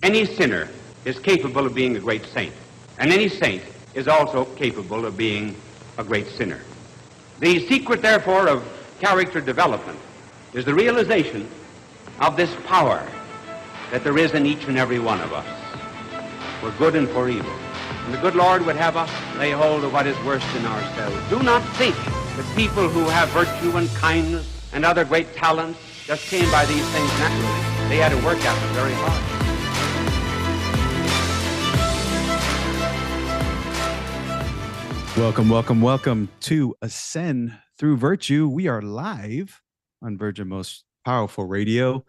Any sinner is capable of being a great saint, and any saint is also capable of being a great sinner. The secret, therefore, of character development is the realization of this power that there is in each and every one of us, for good and for evil. And the good Lord would have us lay hold of what is worst in ourselves. Do not think that people who have virtue and kindness and other great talents just came by these things naturally. They had to work at them very hard. Welcome to Ascend Through Virtue. We are live on Virgin Most Powerful Radio.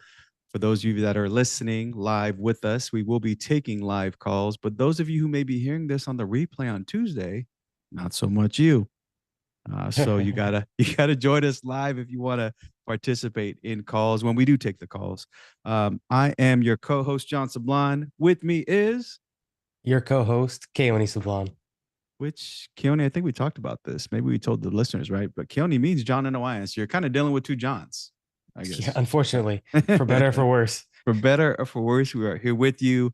For those of you that are listening live with us, we will be taking live calls. But those of you who may be hearing this on the replay on Tuesday, not so much you. So you gotta join us live if you want to participate in calls when we do take the calls. I am your co-host, John Sablon. With me is your co-host, Keone Sablon. Which, Keone, I think we talked about this. Maybe we told the listeners, right? But Keone means John in Hawaiian. So you're kind of dealing with two Johns, I guess. Yeah, unfortunately, for better or for worse. For better or for worse, we are here with you.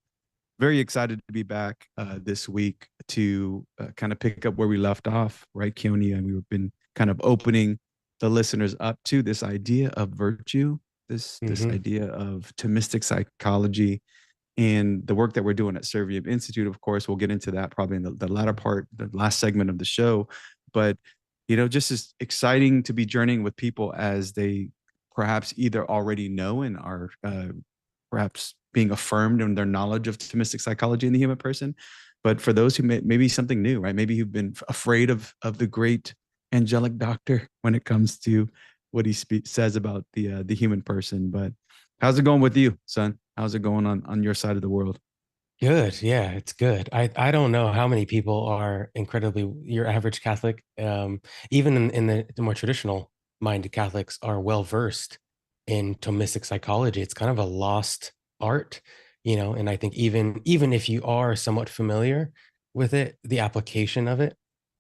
Very excited to be back this week to kind of pick up where we left off, right, Keone? And we've been kind of opening the listeners up to this idea of virtue, this idea of Thomistic psychology, and the work that we're doing at Servium Institute. Of course, we'll get into that probably in the latter part, the last segment of the show. But, you know, just as exciting to be journeying with people as they perhaps either already know and are perhaps being affirmed in their knowledge of Thomistic psychology in the human person. But for those who maybe something new, right? Maybe you've been afraid of the great angelic doctor when it comes to what he says about the human person. But how's it going with you, son? How's it going on your side of the world? Good. Yeah, it's good. I don't know how many people are incredibly, your average Catholic, even in the more traditional minded Catholics are well-versed in Thomistic psychology. It's kind of a lost art, you know, and I think even if you are somewhat familiar with it, the application of it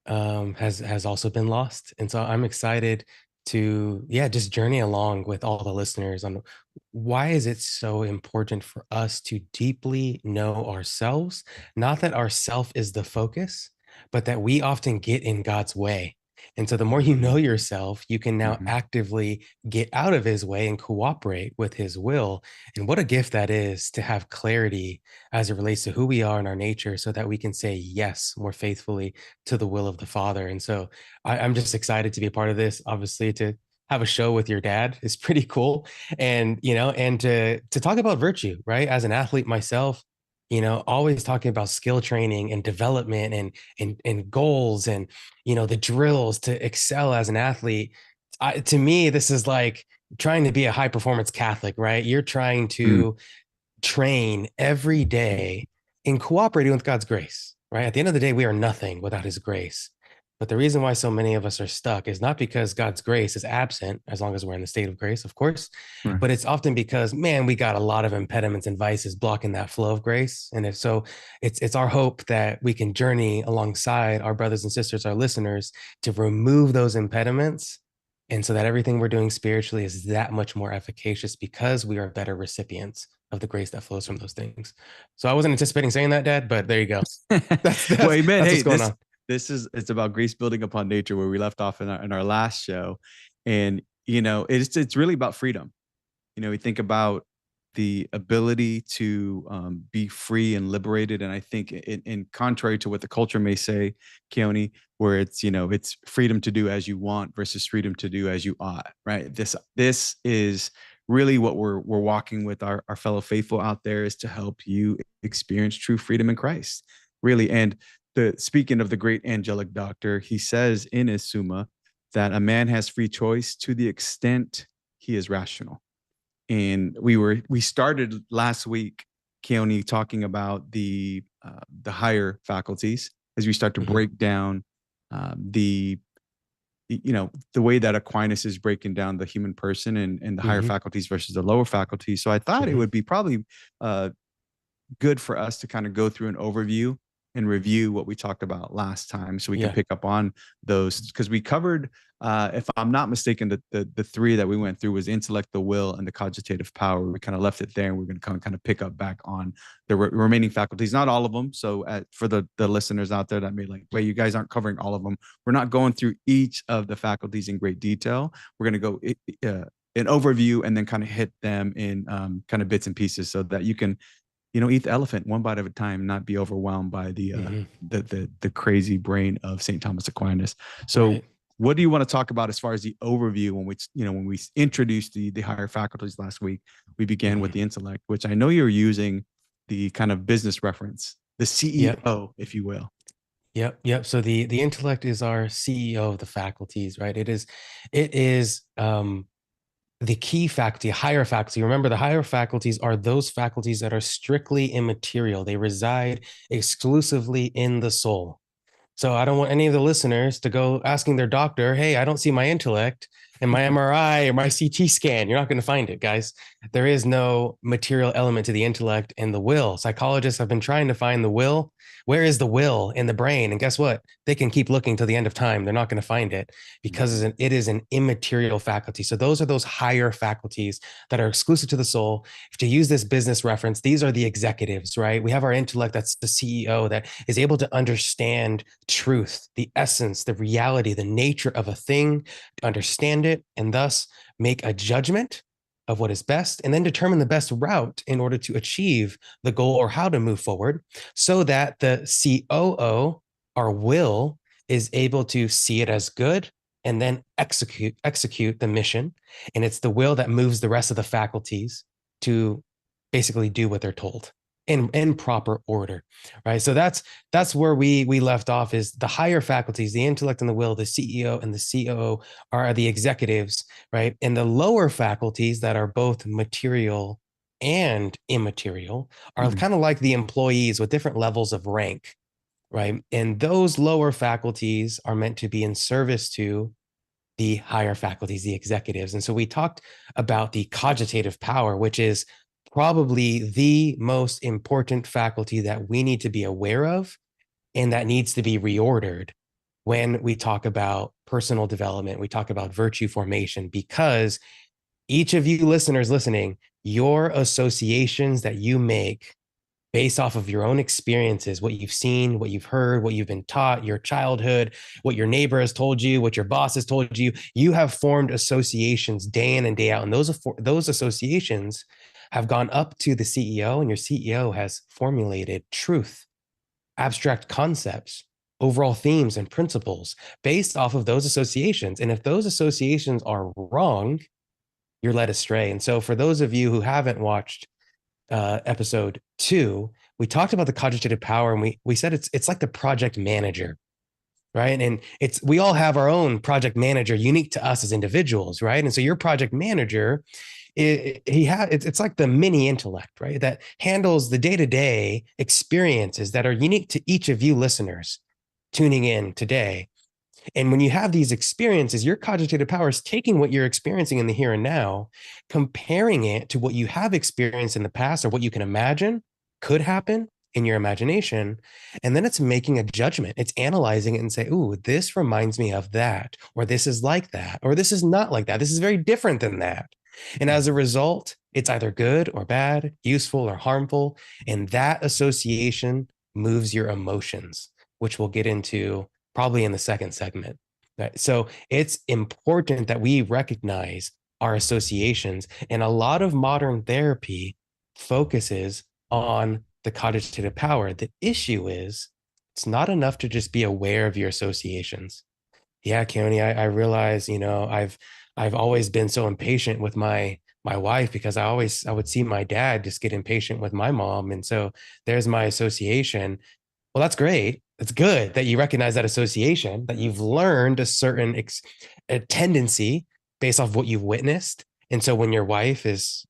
has also been lost. And so I'm excited to just journey along with all the listeners on why is it so important for us to deeply know ourselves, not that ourself is the focus, but that we often get in God's way. And so the more you know yourself, you can now actively get out of his way and cooperate with his will. And what a gift that is to have clarity as it relates to who we are in our nature so that we can say yes more faithfully to the will of the Father. And so I'm just excited to be a part of this. Obviously, to have a show with your dad is pretty cool. And, you know, and to talk about virtue, right? As an athlete myself, you know, always talking about skill training and development and goals and, you know, the drills to excel as an athlete. To me, this is like trying to be a high performance Catholic, right? You're trying to train every day in cooperating with God's grace, right? At the end of the day, we are nothing without his grace. But the reason why so many of us are stuck is not because God's grace is absent, as long as we're in the state of grace, of course, but it's often because, man, we got a lot of impediments and vices blocking that flow of grace. And if so, it's our hope that we can journey alongside our brothers and sisters, our listeners, to remove those impediments. And so that everything we're doing spiritually is that much more efficacious because we are better recipients of the grace that flows from those things. So I wasn't anticipating saying that, Dad, but there you go. That's what's going on. It's about grace building upon nature, where we left off in our last show. And, you know, it's really about freedom. You know, we think about the ability to be free and liberated. And I think in contrary to what the culture may say, Keone, where it's, you know, it's freedom to do as you want versus freedom to do as you ought, right? This is really what we're walking with our fellow faithful out there, is to help you experience true freedom in Christ, really. And speaking of the great angelic doctor, he says in his Summa that a man has free choice to the extent he is rational. And we started last week, Keone, talking about the higher faculties as we start to break down the way that Aquinas is breaking down the human person and the higher faculties versus the lower faculties. So I thought it would be probably good for us to kind of go through an overview and review what we talked about last time so we can Yeah. pick up on those, because we covered, if I'm not mistaken, the three that we went through was intellect, the will, and the cogitative power. We kind of left it there, and we're going to kind of pick up back on the remaining faculties, not all of them. So for the listeners out there that may like, wait, you guys aren't covering all of them. We're not going through each of the faculties in great detail. We're going to go an overview and then kind of hit them in kind of bits and pieces so that you can, eat the elephant one bite at a time, not be overwhelmed by the crazy brain of St. Thomas Aquinas. So Right. what do you want to talk about as far as the overview when we introduced the higher faculties last week? We began with the intellect, which I know you're using the kind of business reference, the CEO, if you will. Yep. So the intellect is our CEO of the faculties, right? It is the key faculty, higher faculty. Remember, the higher faculties are those faculties that are strictly immaterial. They reside exclusively in the soul. So I don't want any of the listeners to go asking their doctor, hey, I don't see my intellect in my MRI or my CT scan. You're not going to find it, guys. There is no material element to the intellect and the will. Psychologists have been trying to find the will. Where is the will in the brain? And guess what? They can keep looking till the end of time. They're not going to find it because it is an immaterial faculty. So those are those higher faculties that are exclusive to the soul. If to use this business reference, these are the executives, right? We have our intellect, that's the CEO, that is able to understand truth, the essence, the reality, the nature of a thing, to understand it, and thus make a judgment of what is best, and then determine the best route in order to achieve the goal or how to move forward, so that the COO, our will, is able to see it as good and then execute the mission. And it's the will that moves the rest of the faculties to basically do what they're told in proper order, right? So that's where we left off. Is the higher faculties, the intellect and the will, the CEO and the COO are the executives, right? And the lower faculties that are both material and immaterial are kind of like the employees with different levels of rank, right? And those lower faculties are meant to be in service to the higher faculties, the executives. And so we talked about the cogitative power, which is probably the most important faculty that we need to be aware of and that needs to be reordered when we talk about personal development, we talk about virtue formation, because each of you listeners listening, your associations that you make based off of your own experiences, what you've seen, what you've heard, what you've been taught, your childhood, what your neighbor has told you, what your boss has told you, you have formed associations day in and day out. And those associations have gone up to the CEO, and your CEO has formulated truth, abstract concepts, overall themes and principles based off of those associations. And if those associations are wrong, you're led astray. And so for those of you who haven't watched episode 2, we talked about the cogitative power, and we said it's like the project manager, right? And we all have our own project manager unique to us as individuals, right? And so your project manager, it's like the mini intellect, right? That handles the day-to-day experiences that are unique to each of you listeners tuning in today. And when you have these experiences, your cogitative power is taking what you're experiencing in the here and now, comparing it to what you have experienced in the past or what you can imagine could happen in your imagination. And then it's making a judgment. It's analyzing it and say, ooh, this reminds me of that, or this is like that, or this is not like that. This is very different than that. And as a result, it's either good or bad, useful or harmful. And that association moves your emotions, which we'll get into probably in the second segment. Right? So it's important that we recognize our associations. And a lot of modern therapy focuses on the cogitative power. The issue is it's not enough to just be aware of your associations. Yeah, Keone, I realize, I've always been so impatient with my wife, because I would see my dad just get impatient with my mom. And so there's my association. Well, that's great. It's good that you recognize that association, that you've learned a certain a tendency based off what you've witnessed. And so when your wife is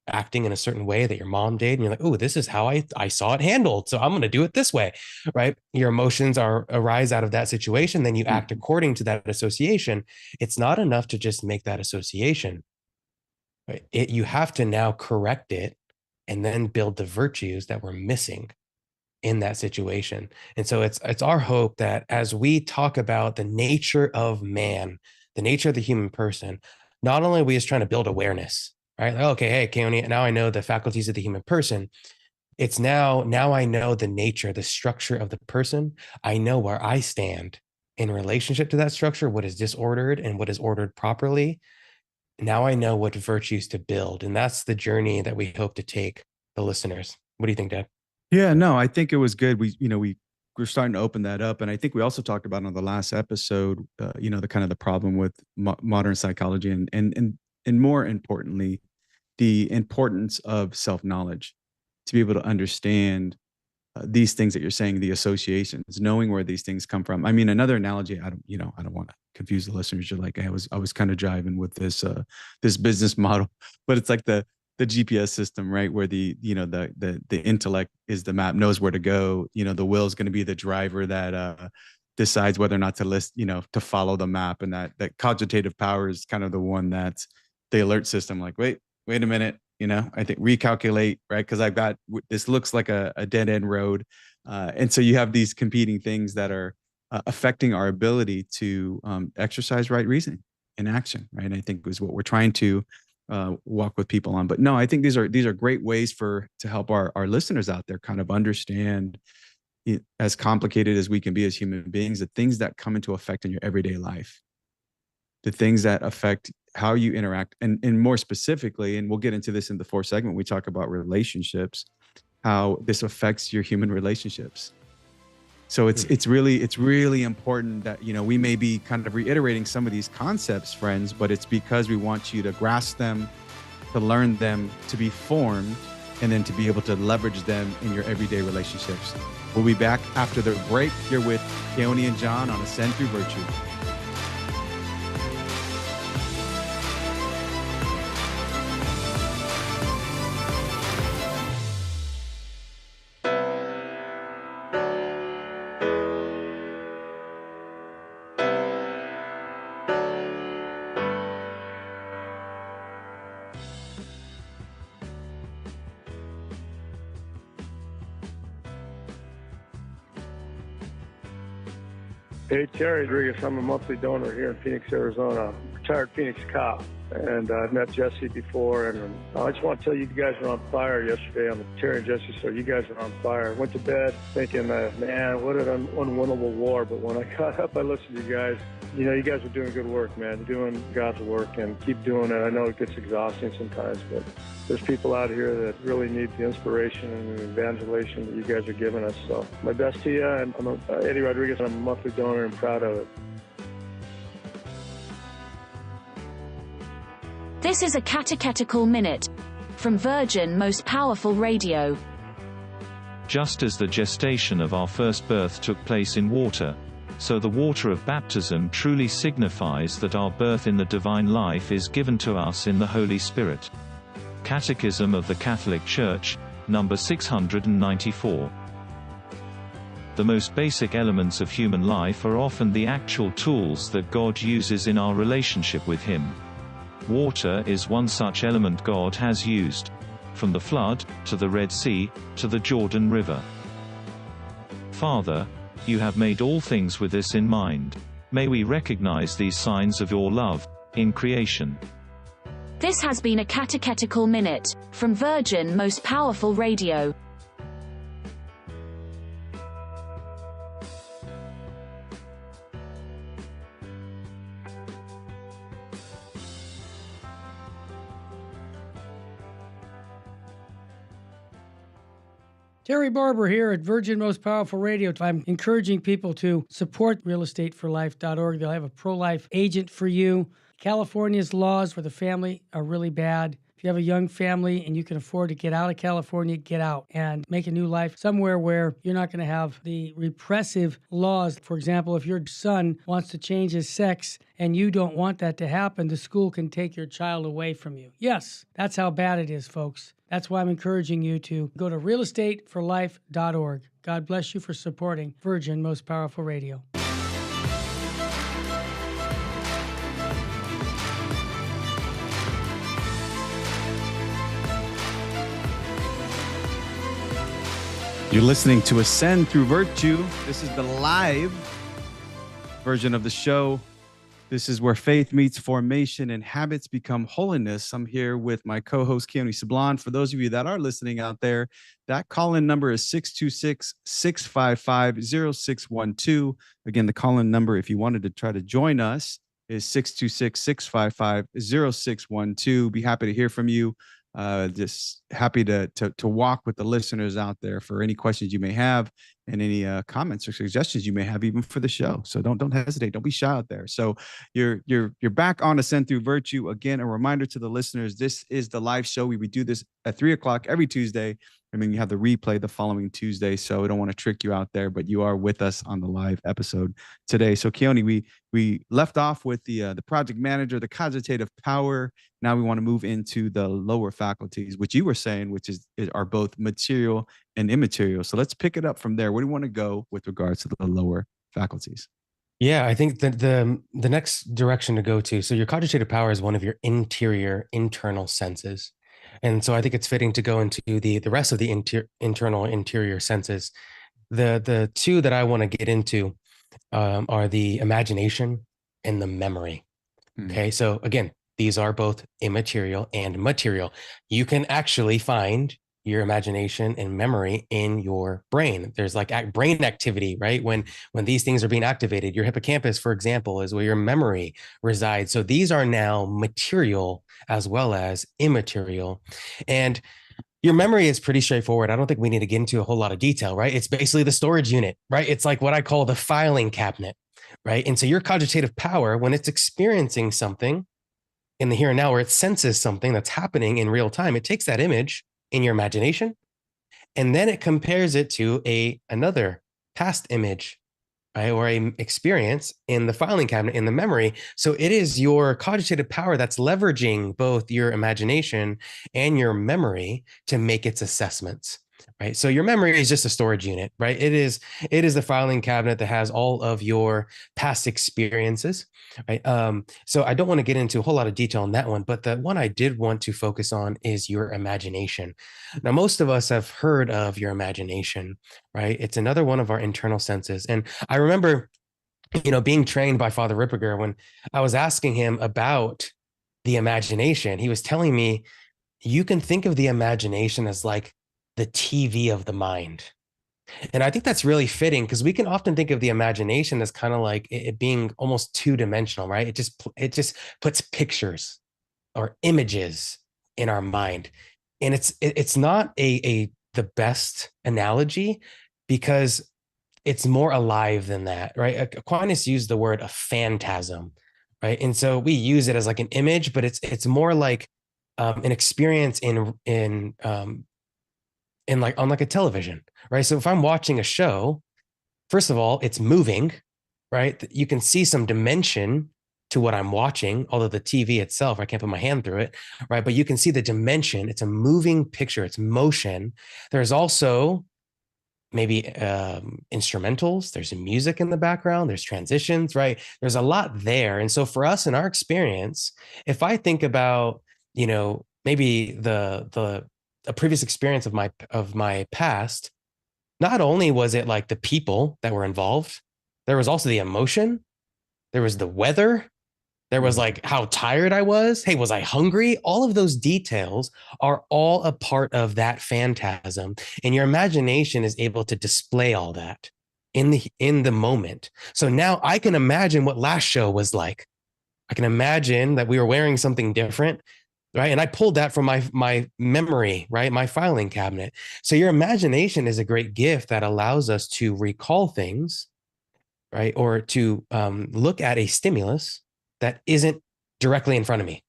acting in a certain way that your mom did, and you're like, oh, this is how I saw it handled, so I'm going to do it this way, right? Your emotions arise out of that situation. Then you act according to that association. It's not enough to just make that association, right? You have to now correct it and then build the virtues that were missing in that situation. And so it's our hope that as we talk about the nature of man, the nature of the human person, not only are we just trying to build awareness, right? Like, okay, hey, Keone, now I know the faculties of the human person. It's now I know the nature, the structure of the person. I know where I stand in relationship to that structure, what is disordered and what is ordered properly. Now I know what virtues to build. And that's the journey that we hope to take the listeners. What do you think, Dad? Yeah, no, I think it was good. We're starting to open that up, and I think we also talked about on the last episode, the kind of the problem with modern psychology, and more importantly, the importance of self knowledge to be able to understand these things that you're saying, the associations, knowing where these things come from. I mean, another analogy. I don't want to confuse the listeners. You're like, hey, I was kind of jiving with this business model, but it's like the GPS system, right? Where the intellect is the map, knows where to go. The will is going to be the driver that decides whether or not to to follow the map, and that cogitative power is kind of the one that's the alert system. Like, wait a minute, I think recalculate, right? Because I've got this looks like a dead end road, and so you have these competing things that are affecting our ability to exercise right reasoning in action, right? And I think is what we're trying to walk with people on. But no, I think these are great ways to help our listeners out there kind of understand, as complicated as we can be as human beings, the things that come into effect in your everyday life, the things that affect how you interact, and more specifically, and we'll get into this in the fourth segment, we talk about relationships, how this affects your human relationships. So it's really important that we may be kind of reiterating some of these concepts, friends, but it's because we want you to grasp them, to learn them, to be formed, and then to be able to leverage them in your everyday relationships. We'll be back after the break. You're with Keone and John on Ascend Through Virtue. Hey, Terry Rodriguez. I'm a monthly donor here in Phoenix, Arizona. Retired Phoenix cop. And I've met Jesse before. And I just want to tell you, you guys were on fire yesterday on the Terry and Jesse show. You guys were on fire. Went to bed thinking, man, what an unwinnable war. But when I got up, I listened to you guys. You guys are doing good work, man. You're doing God's work, and keep doing it. I know it gets exhausting sometimes, but there's people out here that really need the inspiration and the evangelization that you guys are giving us. So my best to you. And I'm Eddie Rodriguez. I'm a monthly donor and proud of it. This is a catechetical minute from Virgin Most Powerful Radio. Just as the gestation of our first birth took place in water, so the water of baptism truly signifies that our birth in the divine life is given to us in the Holy Spirit. Catechism of the Catholic Church, number 694. The most basic elements of human life are often the actual tools that God uses in our relationship with Him. Water is one such element God has used, from the flood, to the Red Sea, to the Jordan River. Father, you have made all things with this in mind. May we recognize these signs of your love in creation. This has been a catechetical minute from Virgin Most Powerful Radio. Terry Barber here at Virgin Most Powerful Radio. I'm encouraging people to support realestateforlife.org. They'll have a pro-life agent for you. California's laws for the family are really bad. If you have a young family and you can afford to get out of California, get out and make a new life somewhere where you're not going to have the repressive laws. For example, if your son wants to change his sex and you don't want that to happen, the school can take your child away from you. Yes, that's how bad it is, folks. That's why I'm encouraging you to go to realestateforlife.org. God bless you for supporting Virgin Most Powerful Radio. You're listening to Ascend Through Virtue. This is the live version of the show. This is where faith meets formation and habits become holiness. I'm here with my co-host, Keone Sablon. For those of you that are listening out there, that call-in number is 626-655-0612. Again, the call-in number, if you wanted to try to join us, is 626-655-0612. Be happy to hear from you. Just happy to walk with the listeners out there for any questions you may have and any comments or suggestions you may have, even for the show. So don't hesitate. Don't be shy out there. So you're back on Ascend Through Virtue. Again, a reminder to the listeners, this is the live show. We do this at 3:00 every Tuesday. I mean, you have the replay the following Tuesday, so I don't want to trick you out there, but you are with us on the live episode today. So Keone, we left off with the project manager, the cogitative power. Now we want to move into the lower faculties, which you were saying, which are both material and immaterial. So let's pick it up from there. Where do you want to go with regards to the lower faculties? Yeah, I think that the next direction to go to, so your cogitative power is one of your internal senses. And so I think it's fitting to go into the rest of the interior senses. The two that I want to get into are the imagination and the memory. Okay, so again, these are both immaterial and material. You can actually find your imagination and memory in your brain. There's like brain activity, right? When these things are being activated, your hippocampus, for example, is where your memory resides. So these are now material as well as immaterial. And your memory is pretty straightforward. I don't think we need to get into a whole lot of detail, right? It's basically the storage unit, right? It's like what I call the filing cabinet, right? And so your cogitative power, when it's experiencing something in the here and now, where it senses something that's happening in real time, it takes that image in your imagination, and then it compares it to another past image, right, or a experience in the filing cabinet in the memory. So it is your cogitative power that's leveraging both your imagination and your memory to make its assessments. Right. So your memory is just a storage unit, right? It is the filing cabinet that has all of your past experiences, right? So I don't want to get into a whole lot of detail on that one, but the one I did want to focus on is your imagination. Now, most of us have heard of your imagination, right? It's another one of our internal senses. And I remember, being trained by Father Ripperger, when I was asking him about the imagination, he was telling me, you can think of the imagination as like the TV of the mind. And I think that's really fitting, because we can often think of the imagination as kind of like it being almost two-dimensional, right? It just puts pictures or images in our mind. And it's not the best analogy, because it's more alive than that, right? Aquinas used the word a phantasm, right? And so we use it as like an image, but it's more like an experience in like on like a television, right? So if I'm watching a show, first of all, it's moving, right? You can see some dimension to what I'm watching, although the TV itself, I can't put my hand through it, right? But you can see the dimension. It's a moving picture. It's motion. There's also maybe instrumentals. There's music in the background. There's transitions, right? There's a lot there. And so for us in our experience, if I think about, maybe a previous experience of my past, not only was it like the people that were involved, there was also the emotion, there was the weather, there was like how tired I was. Hey, was I hungry? All of those details are all a part of that phantasm. And your imagination is able to display all that in the moment. So now I can imagine what last show was like. I can imagine that we were wearing something different, right? And I pulled that from my memory, right? My filing cabinet. So your imagination is a great gift that allows us to recall things, right? Or to look at a stimulus that isn't directly in front of me,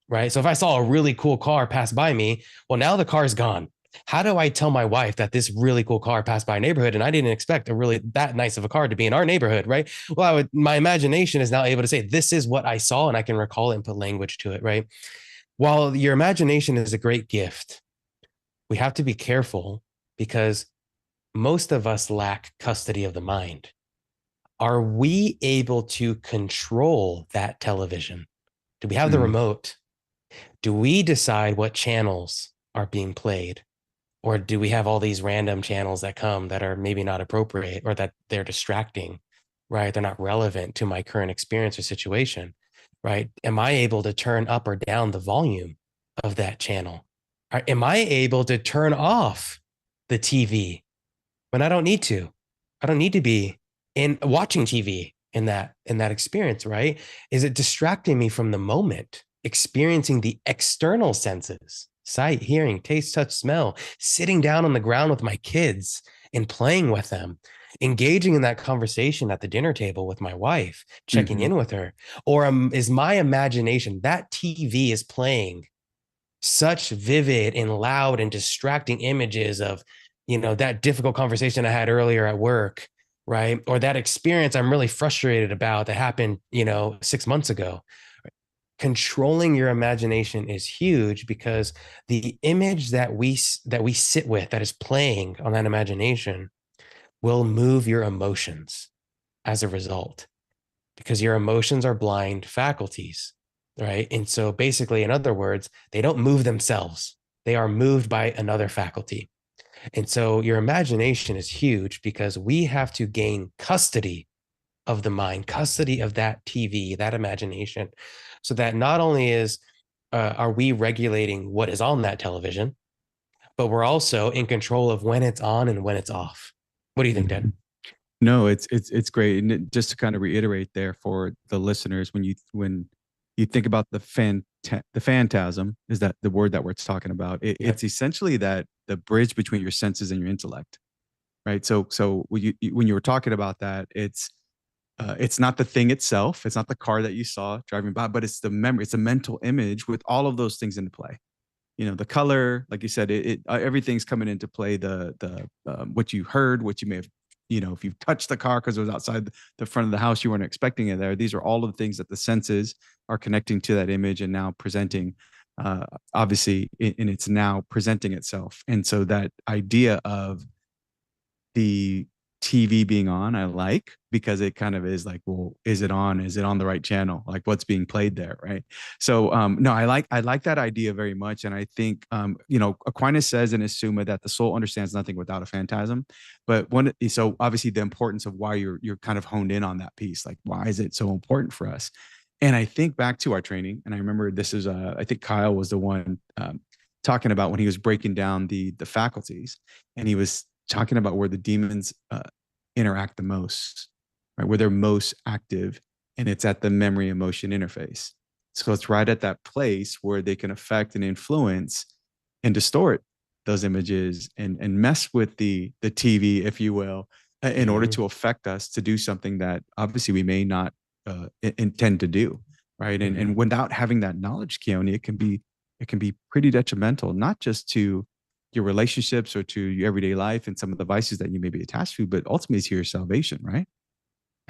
right? So if I saw a really cool car pass by me, well, now the car is gone. How do I tell my wife that this really cool car passed by a neighborhood and I didn't expect that nice of a car to be in our neighborhood, right? Well, my imagination is now able to say, this is what I saw, and I can recall it and put language to it, right? While your imagination is a great gift, we have to be careful, because most of us lack custody of the mind. Are we able to control that television? Do we have the remote? Do we decide what channels are being played? Or do we have all these random channels that come that are maybe not appropriate, or that they're distracting, right? They're not relevant to my current experience or situation, right? Am I able to turn up or down the volume of that channel? Or am I able to turn off the TV when I don't need to? I don't need to be in watching TV in that experience, right? Is it distracting me from the moment, experiencing the external senses, sight, hearing, taste, touch, smell, sitting down on the ground with my kids and playing with them, engaging in that conversation at the dinner table with my wife, checking in with her? Or is my imagination, that TV is playing such vivid and loud and distracting images of, that difficult conversation I had earlier at work, right? Or that experience I'm really frustrated about that happened, 6 months ago. Controlling your imagination is huge, because the image that we sit with, that is playing on that imagination, will move your emotions as a result, because your emotions are blind faculties, right? And so basically, in other words, they don't move themselves. They are moved by another faculty. And so your imagination is huge, because we have to gain custody of the mind, custody of that TV, that imagination, so that not only are we regulating what is on that television, but we're also in control of when it's on and when it's off. What do you think, Ted? No, it's great. And just to kind of reiterate there for the listeners, when you think about the phantasm, is that the word that we're talking about? It's essentially that the bridge between your senses and your intellect, right? So when you were talking about that, it's not the thing itself, it's not the car that you saw driving by, but it's the memory, it's a mental image with all of those things into play. The color, like you said, everything's coming into play. The what you heard, what you may have, if you touched the car because it was outside the front of the house, you weren't expecting it there. These are all of the things that the senses are connecting to that image and now presenting, obviously, and it's now presenting itself. And so that idea of the TV being on, I like, because it kind of is like, well, is it on? Is it on the right channel? Like, what's being played there, right? So, no, I like that idea very much, and I think, Aquinas says in his Summa that the soul understands nothing without a phantasm. But so obviously the importance of why you're kind of honed in on that piece, like why is it so important for us? And I think back to our training, and I remember this is, I think Kyle was the one talking about when he was breaking down the faculties, and he was talking about where the demons interact the most, right? Where they're most active, and it's at the memory emotion interface. So it's right at that place where they can affect and influence and distort those images and mess with the TV, if you will, in order to affect us to do something that obviously we may not intend to do, right? And without having that knowledge, Keone, it can be pretty detrimental, not just to your relationships or to your everyday life and some of the vices that you may be attached to, but ultimately to your salvation, right?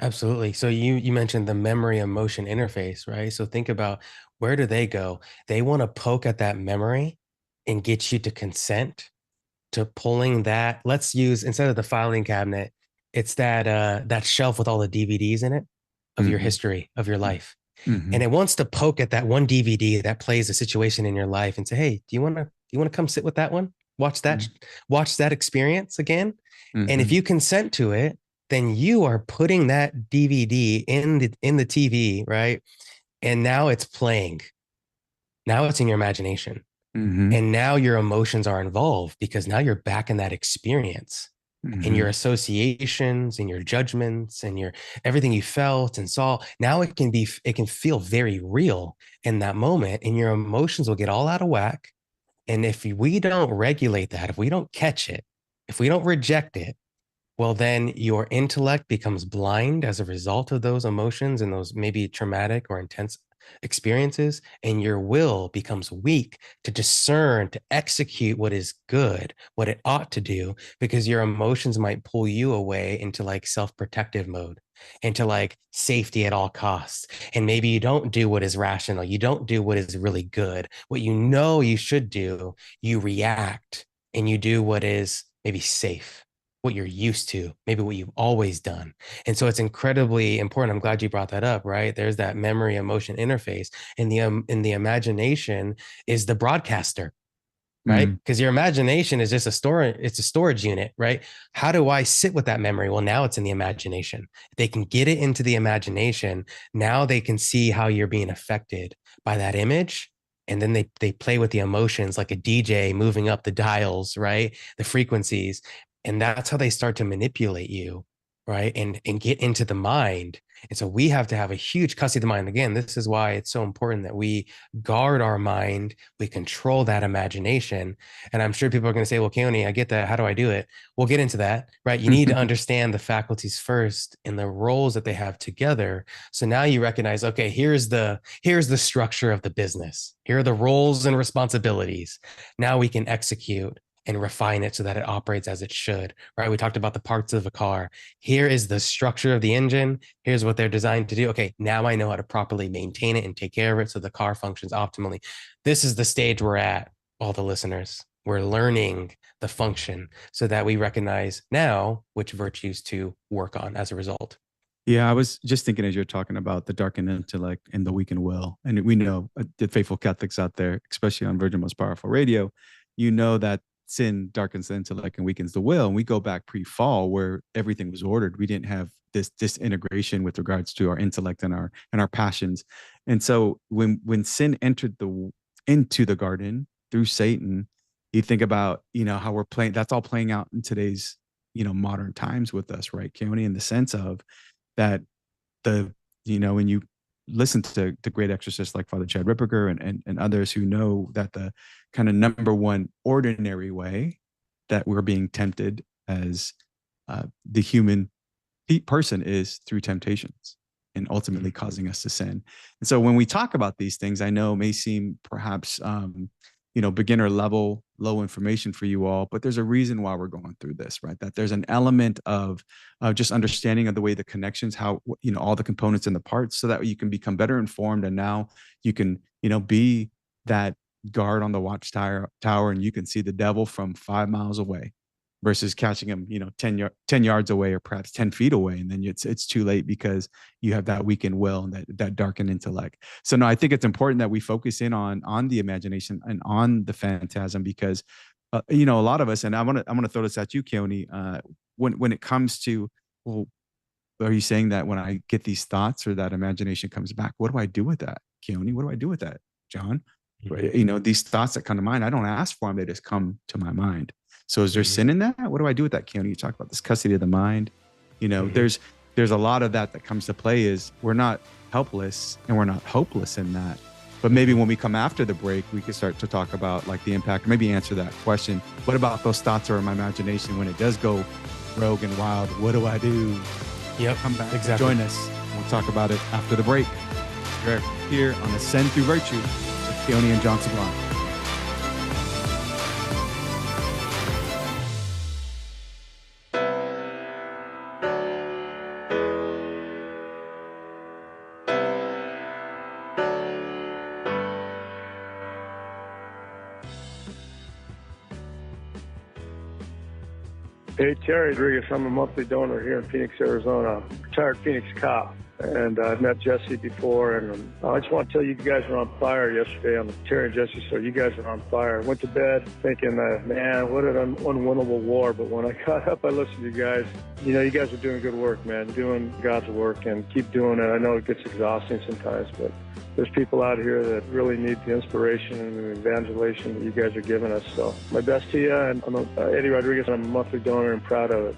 Absolutely. So you mentioned the memory emotion interface, right? So think about, where do they go? They want to poke at that memory and get you to consent to pulling that. Let's use, instead of the filing cabinet, it's that shelf with all the DVDs in it of your history of your life. And it wants to poke at that one DVD that plays a situation in your life and say, hey, do you want to come sit with that one? Watch that experience again. And if you consent to it, then you are putting that DVD in the TV, right? And now it's playing. Now it's in your imagination. And now your emotions are involved, because now you're back in that experience. And your associations and your judgments and your everything you felt and saw, now it can feel very real in that moment, and your emotions will get all out of whack. And if we don't regulate that, if we don't catch it, if we don't reject it, well, then your intellect becomes blind as a result of those emotions and those maybe traumatic or intense experiences. And your will becomes weak to discern, to execute what is good, what it ought to do, because your emotions might pull you away into like self-protective mode, into like safety at all costs. And maybe you don't do what is rational. You don't do what is really good. What you know you should do, you react and you do what is maybe safe, what you're used to, maybe what you've always done. And so it's incredibly important. I'm glad you brought that up, right? There's that memory emotion interface, and the imagination is the broadcaster, right? Mm. Because your imagination is just it's a storage unit, right? How do I sit with that memory? Well, now it's in the imagination. If they can get it into the imagination, now they can see how you're being affected by that image. And then they play with the emotions like a DJ moving up the dials, right? The frequencies. And that's how they start to manipulate you, right? And get into the mind. And so we have to have a huge custody of the mind. Again, this is why it's so important that we guard our mind, we control that imagination. And I'm sure people are going to say, well, Keone, I get that. How do I do it? We'll get into that, right? You need to understand the faculties first and the roles that they have together. So now you recognize, okay, here's the structure of the business. Here are the roles and responsibilities. Now we can execute and refine it so that it operates as it should, right? We talked about the parts of a car. Here is the structure of the engine. Here's what they're designed to do. Okay, now I know how to properly maintain it and take care of it so the car functions optimally. This is the stage we're at, all the listeners. We're learning the function so that we recognize now which virtues to work on as a result. Yeah, I was just thinking as you're talking about the darkened intellect and the weakened will. And we know the faithful Catholics out there, especially on Virgin Most Powerful Radio, you know that sin darkens the intellect and weakens the will. And we go back pre-fall where everything was ordered. We didn't have this disintegration with regards to our intellect and our passions. And so when sin entered into the garden through Satan, you think about, how we're playing, that's all playing out in today's, modern times with us, right, Keone, in the sense of that when you listen to great exorcists like Father Chad Ripperger and others who know that the kind of number one ordinary way that we're being tempted as the human person is through temptations and ultimately causing us to sin. And so when we talk about these things, I know it may seem perhaps beginner level, low information for you all, but there's a reason why we're going through this, right? That there's an element of just understanding of the way the connections, how, all the components and the parts, so that you can become better informed. And now you can, be that guard on the watchtower and you can see the devil from 5 miles away versus catching him, 10 yards away or perhaps 10 feet away. And then it's too late because you have that weakened will and that darkened intellect. So no, I think it's important that we focus in on the imagination and on the phantasm because, a lot of us, and I'm going to throw this at you, Keone, when it comes to, well, are you saying that when I get these thoughts or that imagination comes back, what do I do with that, Keone? What do I do with that, John? These thoughts that come to mind, I don't ask for them. They just come to my mind. So is there sin in that? What do I do with that, Keone? You talk about this custody of the mind. There's a lot of that comes to play is we're not helpless and we're not hopeless in that. But maybe when we come after the break, we could start to talk about like the impact, maybe answer that question. What about those thoughts or my imagination when it does go rogue and wild? What do I do? Yep, Come back, exactly. join us. We'll talk about it after the break. We're here on Ascend Through Virtue with Keone and John Sublime. Hey, Terry Rodriguez. I'm a monthly donor here in Phoenix, Arizona. Retired Phoenix cop. And I've met Jesse before. And I just want to tell you guys were on fire yesterday on the Terry and Jesse show. You guys are on fire. Went to bed thinking, man, what an unwinnable war. But when I got up, I listened to you guys. You guys are doing good work, man. Doing God's work and keep doing it. I know it gets exhausting sometimes, but there's people out here that really need the inspiration and the evangelization that you guys are giving us. So my best to you. And I'm Eddie Rodriguez, and I'm a monthly donor and proud of it.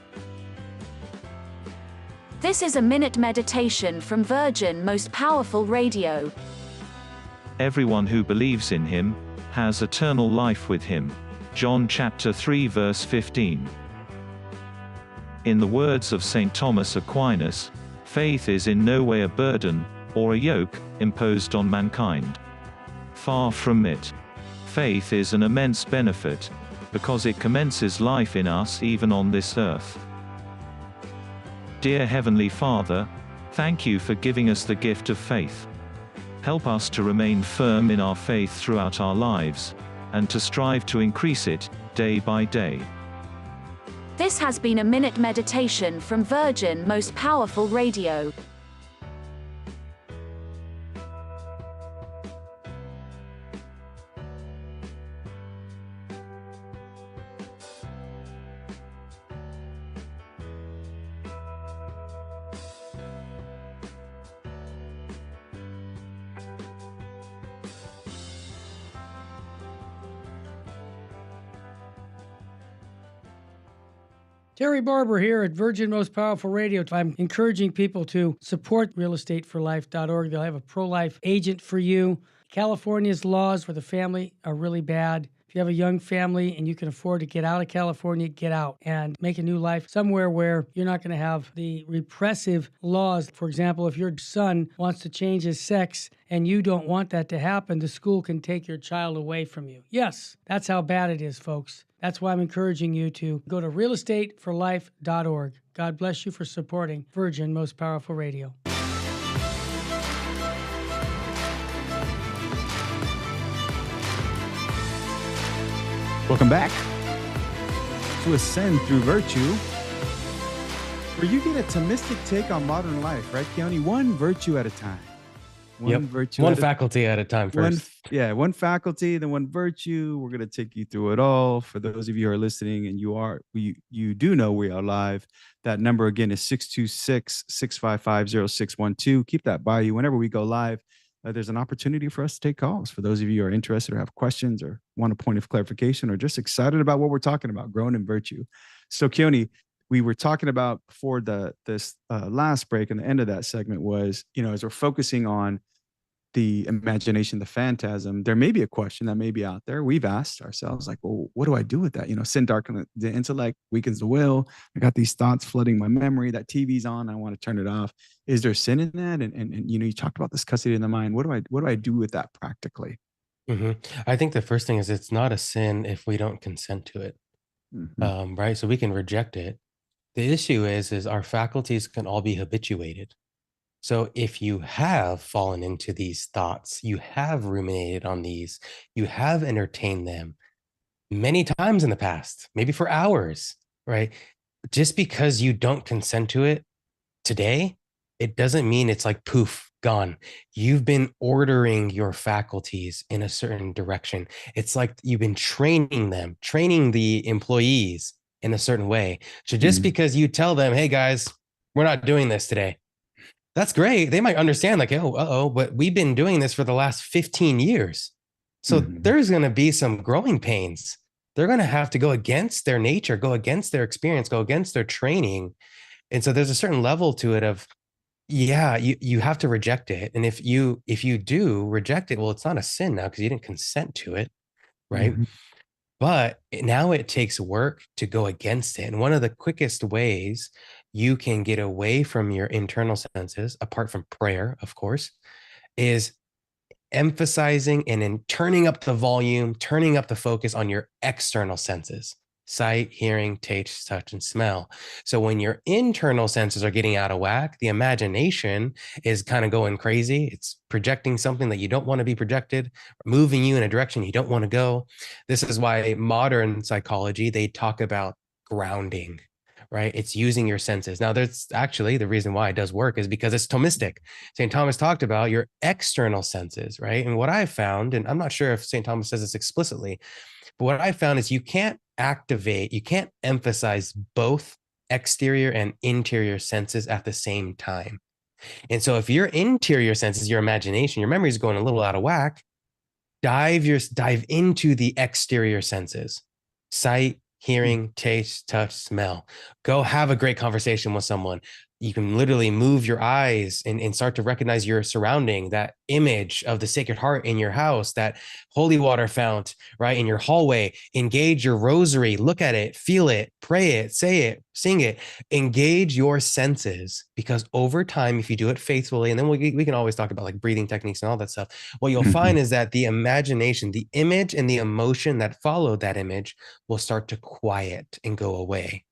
This is a minute meditation from Virgin Most Powerful Radio. Everyone who believes in him has eternal life with him. John chapter 3 verse 15. In the words of St. Thomas Aquinas, faith is in no way a burden or a yoke imposed on mankind. Far from it. Faith is an immense benefit because it commences life in us even on this earth. Dear Heavenly Father, thank you for giving us the gift of faith. Help us to remain firm in our faith throughout our lives, and to strive to increase it, day by day. This has been a minute meditation from Virgin Most Powerful Radio. Terry Barber here at Virgin Most Powerful Radio. I'm encouraging people to support realestateforlife.org. They'll have a pro-life agent for you. California's laws for the family are really bad. If you have a young family and you can afford to get out of California, get out and make a new life somewhere where you're not going to have the repressive laws. For example, if your son wants to change his sex and you don't want that to happen, the school can take your child away from you. Yes, that's how bad it is, folks. That's why I'm encouraging you to go to realestateforlife.org. God bless you for supporting Virgin Most Powerful Radio. Welcome back to Ascend Through Virtue, where you get a Thomistic take on modern life, right, Keone? One virtue at a time. One faculty at a time first. One faculty, then one virtue. We're going to take you through it all. For those of you who are listening and you do know we are live, that number again is 626-655-0612. Keep that by you. Whenever we go live, there's an opportunity for us to take calls. For those of you who are interested or have questions or want a point of clarification or just excited about what we're talking about, growing in virtue. So Keone, we were talking about before this last break, and the end of that segment was, as we're focusing on the imagination, the phantasm, there may be a question that may be out there. We've asked ourselves, like, well, what do I do with that? Sin darkens the intellect, weakens the will. I got these thoughts flooding my memory. That TV's on. I want to turn it off. Is there sin in that? And you talked about this custody in the mind. What do I do with that practically? Mm-hmm. I think the first thing is it's not a sin if we don't consent to it, right? So we can reject it. The issue is our faculties can all be habituated. So if you have fallen into these thoughts, you have ruminated on these, you have entertained them many times in the past, maybe for hours, right? Just because you don't consent to it today, it doesn't mean it's like poof, gone. You've been ordering your faculties in a certain direction. It's like you've been training the employees in a certain way. So just because you tell them, hey guys, we're not doing this today, that's great. They might understand like, but we've been doing this for the last 15 years. So there's going to be some growing pains. They're going to have to go against their nature, go against their experience, go against their training. And so there's a certain level to it of, you have to reject it. And if you do reject it, well, it's not a sin now because you didn't consent to it, right? But now it takes work to go against it. And one of the quickest ways you can get away from your internal senses, apart from prayer, of course, is emphasizing and in turning up the volume, turning up the focus on your external senses. Sight, hearing, taste, touch, and smell. So when your internal senses are getting out of whack, the imagination is kind of going crazy. It's projecting something that you don't want to be projected, moving you in a direction you don't want to go. This is why modern psychology, they talk about grounding, right? It's using your senses. Now, there's actually the reason why it does work is because it's Thomistic. St. Thomas talked about your external senses, right? And what I found, and I'm not sure if St. Thomas says this explicitly, but what I found is you can't emphasize both exterior and interior senses at the same time. And so if your interior senses, your imagination, your memory is going a little out of whack, dive into the exterior senses, sight, hearing, taste, touch, smell. Go have a great conversation with someone. You can literally move your eyes and start to recognize your surrounding, that image of the Sacred Heart in your house, that holy water fount, right, in your hallway. Engage your rosary, look at it, feel it, pray it, say it, sing it. Engage your senses, because over time, if you do it faithfully, and then we can always talk about like breathing techniques and all that stuff, what you'll find is that the imagination, the image and the emotion that followed that image will start to quiet and go away.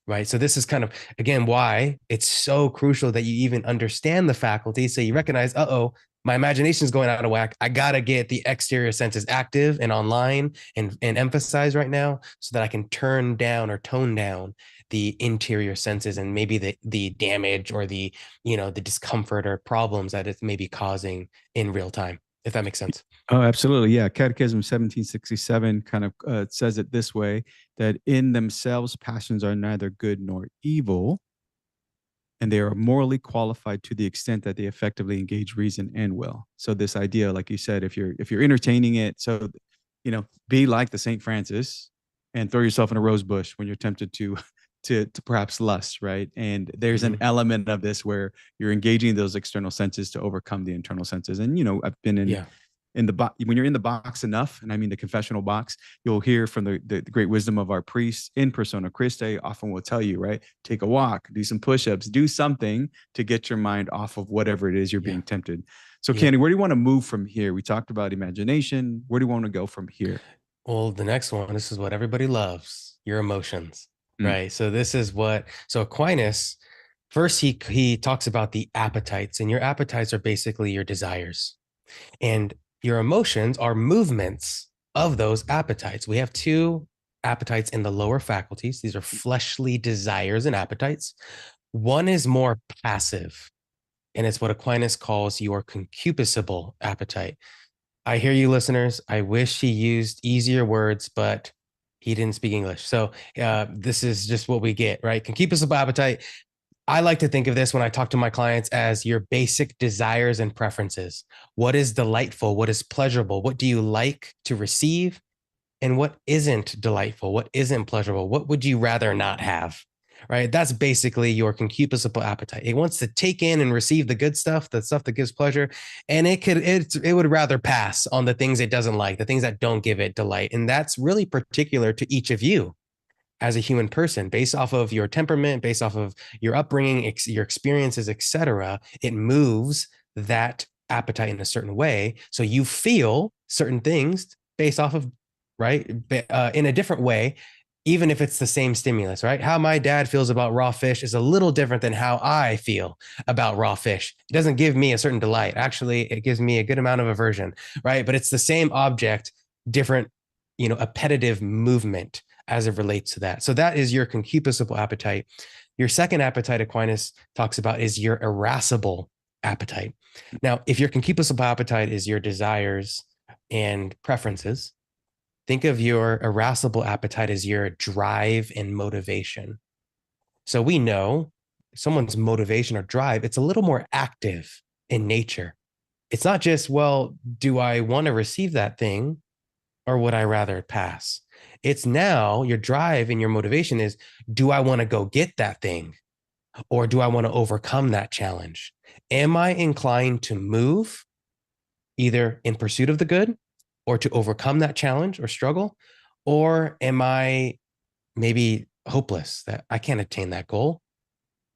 Right. So this is kind of, again, why it's so crucial that you even understand the faculty. So you recognize, my imagination is going out of whack. I got to get the exterior senses active and online and emphasize right now so that I can turn down or tone down the interior senses and maybe the damage or the discomfort or problems that it may be causing in real time, if that makes sense. Oh, absolutely. Yeah. Catechism 1767 kind of says it this way, that in themselves, passions are neither good nor evil, and they are morally qualified to the extent that they effectively engage reason and will. So this idea, like you said, if you're entertaining it, so, be like the St. Francis and throw yourself in a rose bush when you're tempted to to perhaps lust, right? And there's an Mhm. element of this where you're engaging those external senses to overcome the internal senses. And, you know, I've been Yeah. in the box, when you're in the box enough, and I mean the confessional box, you'll hear from the great wisdom of our priests in persona Christi often will tell you, right? Take a walk, do some push-ups, do something to get your mind off of whatever it is you're Yeah. being tempted. So Yeah. Candy, where do you want to move from here? We talked about imagination. Where do you want to go from here? Well, the next one, this is what everybody loves, your emotions, Mm. right? So this is so Aquinas, first he talks about the appetites, and your appetites are basically your desires. And your emotions are movements of those appetites. We have two appetites in the lower faculties. These are fleshly desires and appetites. One is more passive, and it's what Aquinas calls your concupiscible appetite. I hear you, listeners. I wish he used easier words, but he didn't speak English. So this is just what we get, right? Concupiscible appetite. I like to think of this when I talk to my clients as your basic desires and preferences. What is delightful? What is pleasurable? What do you like to receive? And what isn't delightful? What isn't pleasurable? What would you rather not have? Right? That's basically your concupiscible appetite. It wants to take in and receive the good stuff, the stuff that gives pleasure, and it would rather pass on the things it doesn't like, the things that don't give it delight. And that's really particular to each of you as a human person, based off of your temperament, based off of your upbringing, your experiences, etc. It moves that appetite in a certain way, so you feel certain things based off of, right, in a different way, even if it's the same stimulus, right? How my dad feels about raw fish is a little different than how I feel about raw fish. It doesn't give me a certain delight. Actually, it gives me a good amount of aversion, right? But it's the same object, different, appetitive movement as it relates to that. So that is your concupiscible appetite. Your second appetite, Aquinas talks about, is your irascible appetite. Now, if your concupiscible appetite is your desires and preferences, think of your irascible appetite as your drive and motivation. So we know someone's motivation or drive, it's a little more active in nature. It's not just, well, do I want to receive that thing or would I rather pass? It's now your drive and your motivation is, do I want to go get that thing or do I want to overcome that challenge? Am I inclined to move either in pursuit of the good or to overcome that challenge or struggle? Or am I maybe hopeless that I can't attain that goal?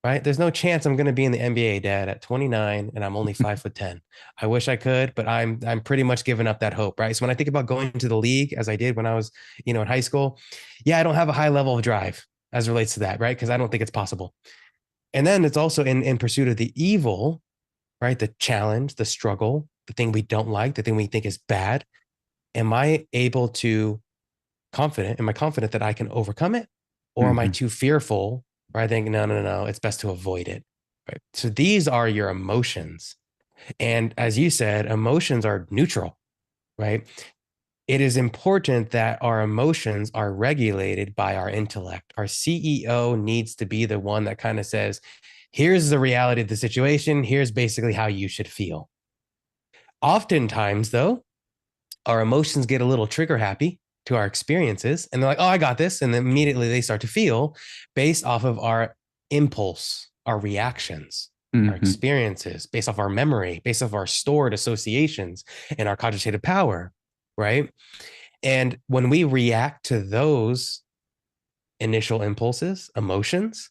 Right? There's no chance I'm going to be in the NBA, Dad, at 29, and I'm only 5'10". I wish I could, but I'm pretty much giving up that hope. Right? So when I think about going to the league, as I did when I was, in high school, yeah, I don't have a high level of drive as it relates to that, right? Because I don't think it's possible. And then it's also in pursuit of the evil, right? The challenge, the struggle, the thing we don't like, the thing we think is bad. Am I able to confident? Am I confident that I can overcome it? Or am I too fearful? Or I think, no, it's best to avoid it. Right. So these are your emotions. And as you said, emotions are neutral, right? It is important that our emotions are regulated by our intellect. Our CEO needs to be the one that kind of says, here's the reality of the situation. Here's basically how you should feel. Oftentimes, though, our emotions get a little trigger happy to our experiences and they're like, oh, I got this. And then immediately they start to feel based off of our impulse, our reactions, our experiences, based off our memory, based off our stored associations and our cogitative power, right? And when we react to those initial impulses, emotions,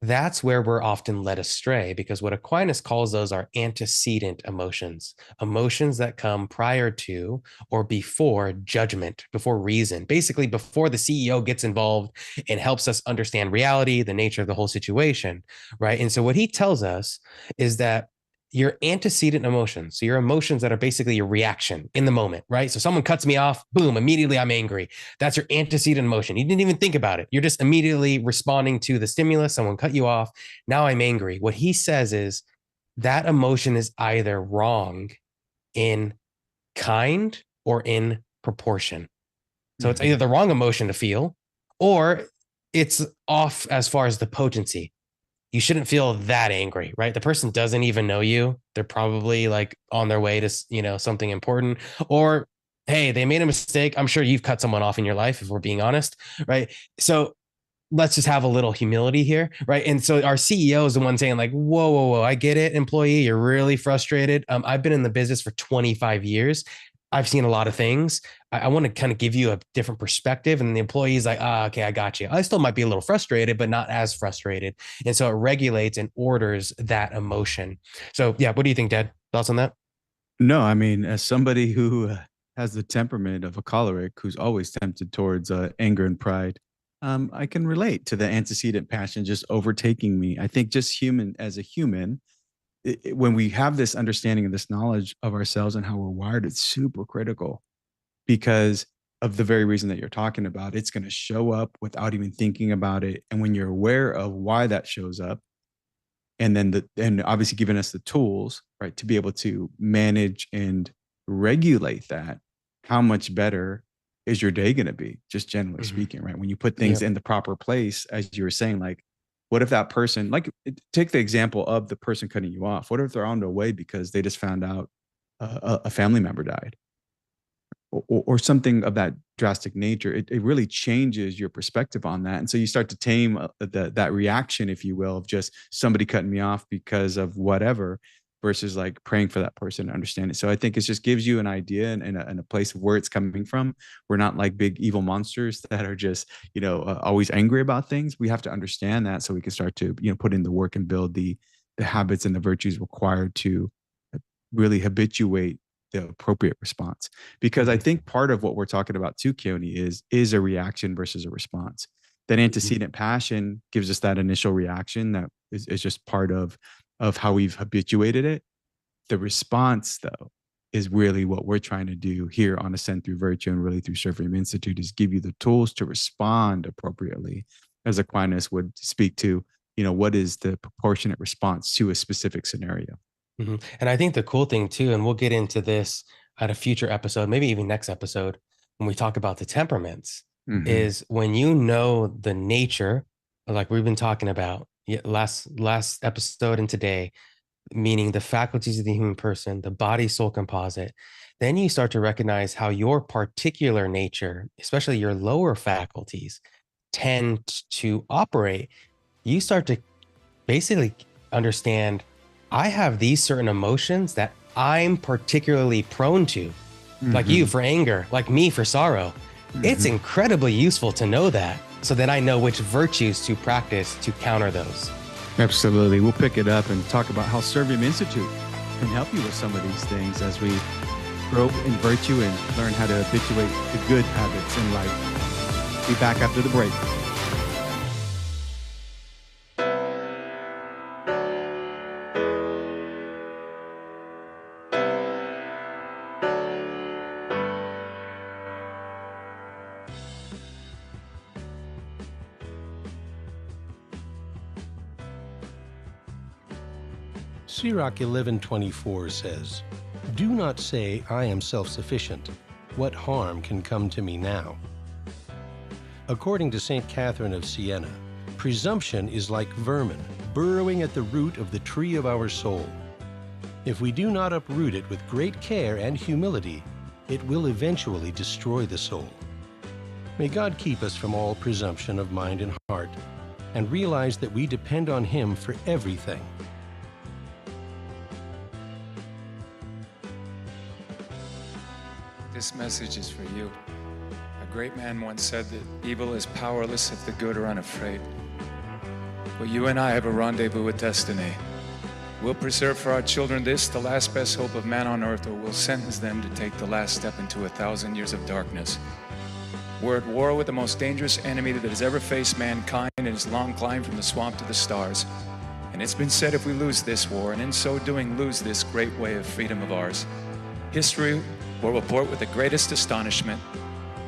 that's where we're often led astray, because what Aquinas calls those are antecedent emotions, emotions that come prior to or before judgment, before reason, basically before the CEO gets involved and helps us understand reality, the nature of the whole situation, right? And so what he tells us is that your antecedent emotions, so your emotions that are basically your reaction in the moment, right? So someone cuts me off, boom, immediately I'm angry. That's your antecedent emotion. You didn't even think about it. You're just immediately responding to the stimulus. Someone cut you off. Now I'm angry. What he says is that emotion is either wrong in kind or in proportion. So it's either the wrong emotion to feel or it's off as far as the potency. You shouldn't feel that angry, right? The person doesn't even know you. They're probably like on their way to, something important, or, hey, they made a mistake. I'm sure you've cut someone off in your life, if we're being honest, right? So let's just have a little humility here, right? And so our CEO is the one saying like, whoa, I get it, employee, you're really frustrated. I've been in the business for 25 years. I've seen a lot of things. I want to kind of give you a different perspective. And the employee's like, okay, I got you. I still might be a little frustrated, but not as frustrated. And so it regulates and orders that emotion. So yeah, what do you think, Dad? Thoughts on that? No, I mean, as somebody who has the temperament of a choleric, who's always tempted towards anger and pride, I can relate to the antecedent passion just overtaking me. I think just human as a human, when we have this understanding and this knowledge of ourselves and how we're wired, it's super critical because of the very reason that you're talking about. It's going to show up without even thinking about it. And when you're aware of why that shows up, and then and obviously giving us the tools, right, to be able to manage and regulate that, how much better is your day going to be, just generally speaking, right? When you put things in the proper place, as you were saying, like, what if that person, like, take the example of the person cutting you off. What if they're on their way because they just found out a family member died? Or something of that drastic nature, it really changes your perspective on that. And so you start to tame that reaction, if you will, of just somebody cutting me off because of whatever, versus like praying for that person to understand it. So I think it just gives you an idea and a place of where it's coming from. We're not like big evil monsters that are just, always angry about things. We have to understand that so we can start to, put in the work and build the habits and the virtues required to really habituate the appropriate response. Because I think part of what we're talking about too, Keone, is a reaction versus a response. That antecedent passion gives us that initial reaction that is just part of how we've habituated it. The response, though, is really what we're trying to do here on Ascend Through Virtue and really through Serve Freedom Institute, is give you the tools to respond appropriately, as Aquinas would speak to, what is the proportionate response to a specific scenario. And I think the cool thing too, and we'll get into this at a future episode, maybe even next episode, when we talk about the temperaments, is when you know the nature, like we've been talking about last episode and today, meaning the faculties of the human person, the body soul composite, then you start to recognize how your particular nature, especially your lower faculties, tend to operate. You start to basically understand, I have these certain emotions that I'm particularly prone to, like you for anger, like me for sorrow. It's incredibly useful to know that, so that I know which virtues to practice to counter those. Absolutely. We'll pick it up and talk about how Serve Freedom Institute can help you with some of these things as we grow in virtue and learn how to habituate the good habits in life. Be back after the break. Sirach 11:24 says, "Do not say, I am self-sufficient. What harm can come to me now?" According to St. Catherine of Siena, presumption is like vermin burrowing at the root of the tree of our soul. If we do not uproot it with great care and humility, it will eventually destroy the soul. May God keep us from all presumption of mind and heart, and realize that we depend on Him for everything. This message is for you. A great man once said that evil is powerless if the good are unafraid. But you and I have a rendezvous with destiny. We'll preserve for our children this, the last best hope of man on earth, or we'll sentence them to take the last step into 1,000 years of darkness. We're at war with the most dangerous enemy that has ever faced mankind in its long climb from the swamp to the stars. And it's been said, if we lose this war, and in so doing lose this great way of freedom of ours, history will report with the greatest astonishment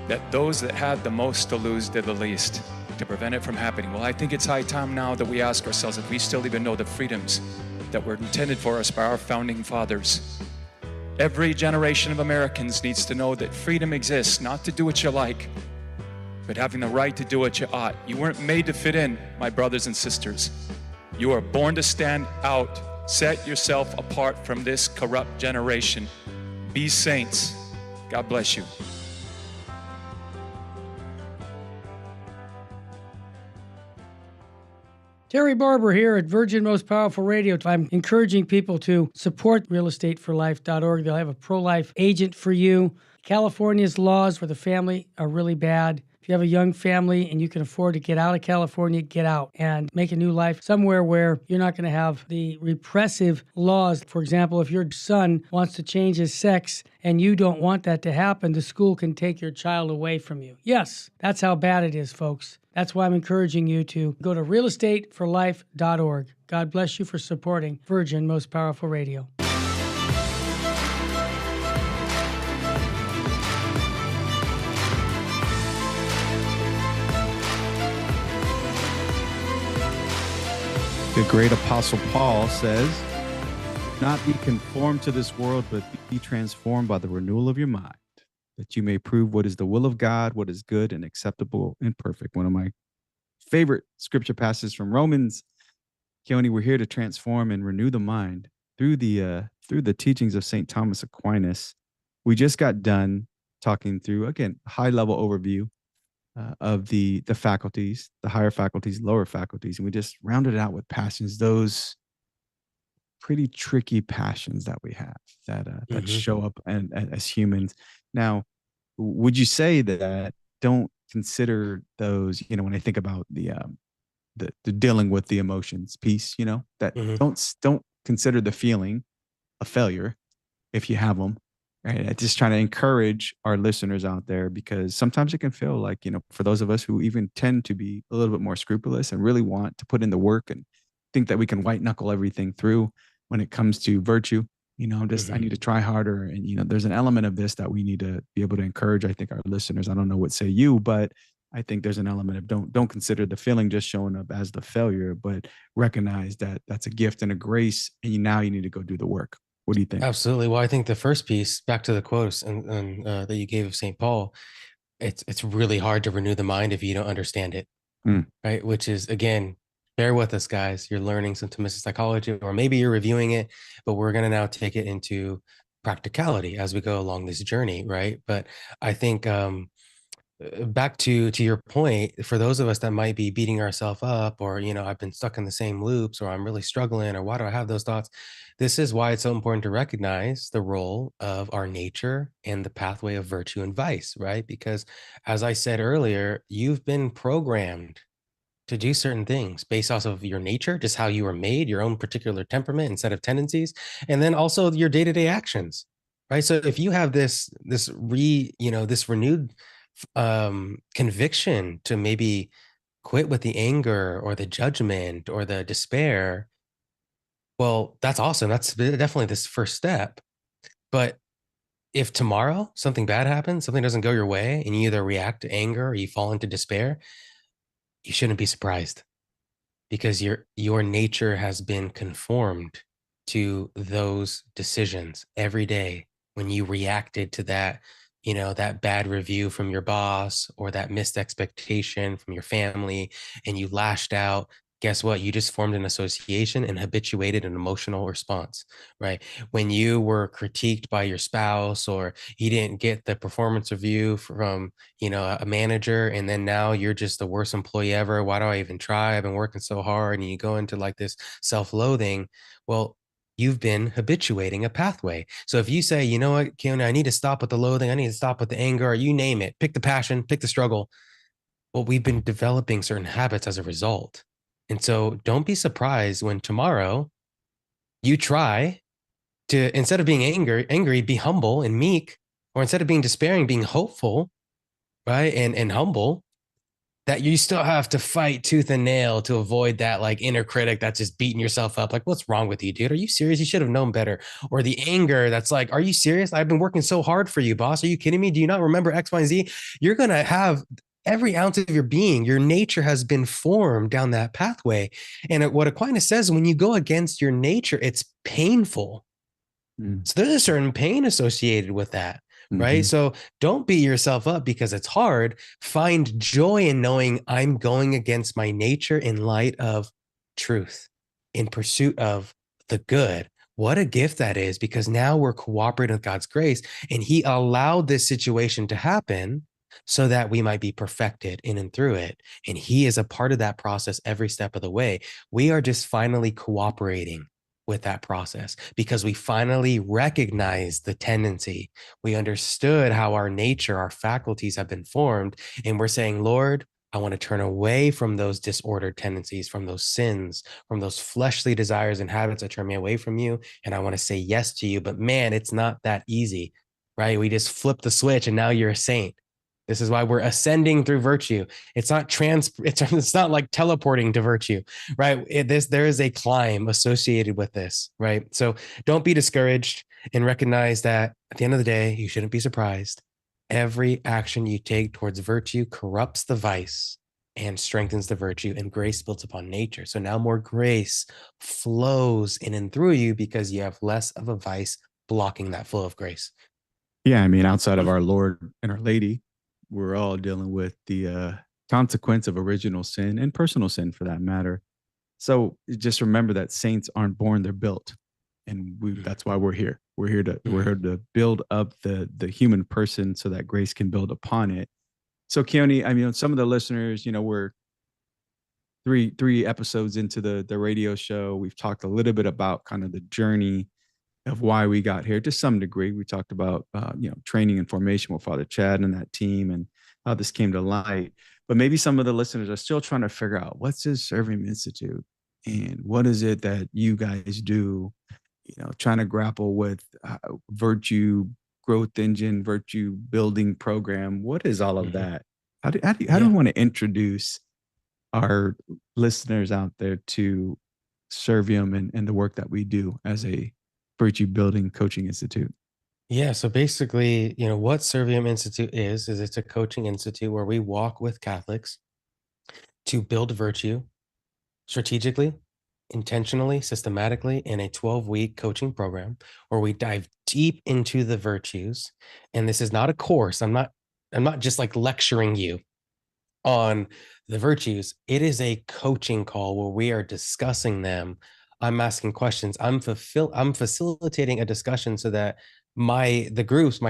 that those that had the most to lose did the least to prevent it from happening. Well, I think it's high time now that we ask ourselves if we still even know the freedoms that were intended for us by our founding fathers. Every generation of Americans needs to know that freedom exists, not to do what you like, but having the right to do what you ought. You weren't made to fit in, my brothers and sisters. You are born to stand out. Set yourself apart from this corrupt generation. Be saints. God bless you. Terry Barber here at Virgin Most Powerful Radio. I'm encouraging people to support realestateforlife.org. They'll have a pro-life agent for you. California's laws for the family are really bad. If you have a young family and you can afford to get out of California, get out and make a new life somewhere where you're not going to have the repressive laws. For example, if your son wants to change his sex and you don't want that to happen, the school can take your child away from you. Yes, that's how bad it is, folks. That's why I'm encouraging you to go to realestateforlife.org. God bless you for supporting Virgin Most Powerful Radio. The great Apostle Paul says, not be conformed to this world, but be transformed by the renewal of your mind, that you may prove what is the will of God, what is good and acceptable and perfect. One of my favorite scripture passages from Romans. Keone, we're here to transform and renew the mind through the teachings of St. Thomas Aquinas. We just got done talking through, again, high-level overview of the faculties, the higher faculties, lower faculties, and we just rounded it out with passions, those pretty tricky passions that we have that show up and as humans. Now, would you say that don't consider those, when I think about the dealing with the emotions piece, that don't consider the feeling a failure if you have them, right? I'm just trying to encourage our listeners out there, because sometimes it can feel like, for those of us who even tend to be a little bit more scrupulous and really want to put in the work and think that we can white knuckle everything through when it comes to virtue, I need to try harder. And, there's an element of this that we need to be able to encourage, I think, our listeners. I don't know what say you, but I think there's an element of don't consider the feeling just showing up as the failure, but recognize that that's a gift and a grace. And now you need to go do the work. What do you think? Absolutely. Well, I think the first piece, back to the quotes and that you gave of St. Paul, it's really hard to renew the mind if you don't understand it, right? Which is, again, bear with us, guys. You're learning some Thomistic psychology, or maybe you're reviewing it, but we're going to now take it into practicality as we go along this journey, right? But I think back to your point, for those of us that might be beating ourselves up, or I've been stuck in the same loops, or I'm really struggling, or why do I have those thoughts? This is why it's so important to recognize the role of our nature and the pathway of virtue and vice, right? Because as I said earlier, you've been programmed to do certain things based off of your nature, just how you were made, your own particular temperament and set of tendencies, and then also your day-to-day actions, right? So if you have this renewed conviction to maybe quit with the anger or the judgment or the despair, well, that's awesome. That's definitely this first step. But if tomorrow something bad happens, something doesn't go your way, and you either react to anger or you fall into despair, you shouldn't be surprised, because your nature has been conformed to those decisions every day. When you reacted to that, that bad review from your boss, or that missed expectation from your family, and you lashed out, guess what? You just formed an association and habituated an emotional response, right? When you were critiqued by your spouse, or you didn't get the performance review from, a manager, and then now you're just the worst employee ever. Why do I even try? I've been working so hard. And you go into like this self-loathing. Well, you've been habituating a pathway. So if you say, you know what, Keone, I need to stop with the loathing, I need to stop with the anger, or you name it, pick the passion, pick the struggle. Well, we've been developing certain habits as a result. And so don't be surprised when tomorrow you try to, instead of being angry, be humble and meek, or instead of being despairing, being hopeful, right? And humble, that you still have to fight tooth and nail to avoid that like inner critic that's just beating yourself up. Like, what's wrong with you, dude? Are you serious? You should have known better. Or the anger that's like, are you serious? I've been working so hard for you, boss. Are you kidding me? Do you not remember X, Y, and Z? You're going to have every ounce of your being, your nature has been formed down that pathway. And what Aquinas says, when you go against your nature, it's painful. So there's a certain pain associated with that, right? So don't beat yourself up because it's hard. Find joy in knowing I'm going against my nature in light of truth, in pursuit of the good. What a gift that is, because now we're cooperating with God's grace, and he allowed this situation to happen so that we might be perfected in and through it. And he is a part of that process every step of the way. We are just finally cooperating with that process because we finally recognize the tendency. We understood how our nature, our faculties have been formed. And we're saying, Lord, I want to turn away from those disordered tendencies, from those sins, from those fleshly desires and habits that turn me away from you. And I want to say yes to you. But man, it's not that easy, right? We just flip the switch and now you're a saint. This is why we're ascending through virtue. It's not like teleporting to virtue, right? There is a climb associated with this, right? So don't be discouraged and recognize that at the end of the day, you shouldn't be surprised. Every action you take towards virtue corrupts the vice and strengthens the virtue, and grace builds upon nature. So now more grace flows in and through you because you have less of a vice blocking that flow of grace. Yeah, I mean, outside of our Lord and our Lady, we're all dealing with the consequence of original sin and personal sin for that matter. So just remember that saints aren't born, they're built. And that's why we're here. We're here to build up the human person so that grace can build upon it. So Keone, I mean, some of the listeners, we're three episodes into the radio show. We've talked a little bit about kind of the journey of why we got here to some degree. We talked about training and formation with Father Chad and that team and how this came to light. But maybe some of the listeners are still trying to figure out, what's this Servium Institute and what is it that you guys do? Trying to grapple with virtue growth engine, virtue building program. What is all of that? How do we want to introduce our listeners out there to Servium and the work that we do as a virtue building coaching institute? Yeah. So basically, what Servium Institute is it's a coaching institute where we walk with Catholics to build virtue strategically, intentionally, systematically in a 12-week coaching program where we dive deep into the virtues. And this is not a course. I'm not just like lecturing you on the virtues. It is a coaching call where we are discussing them. I'm asking questions. I'm facilitating a discussion so that my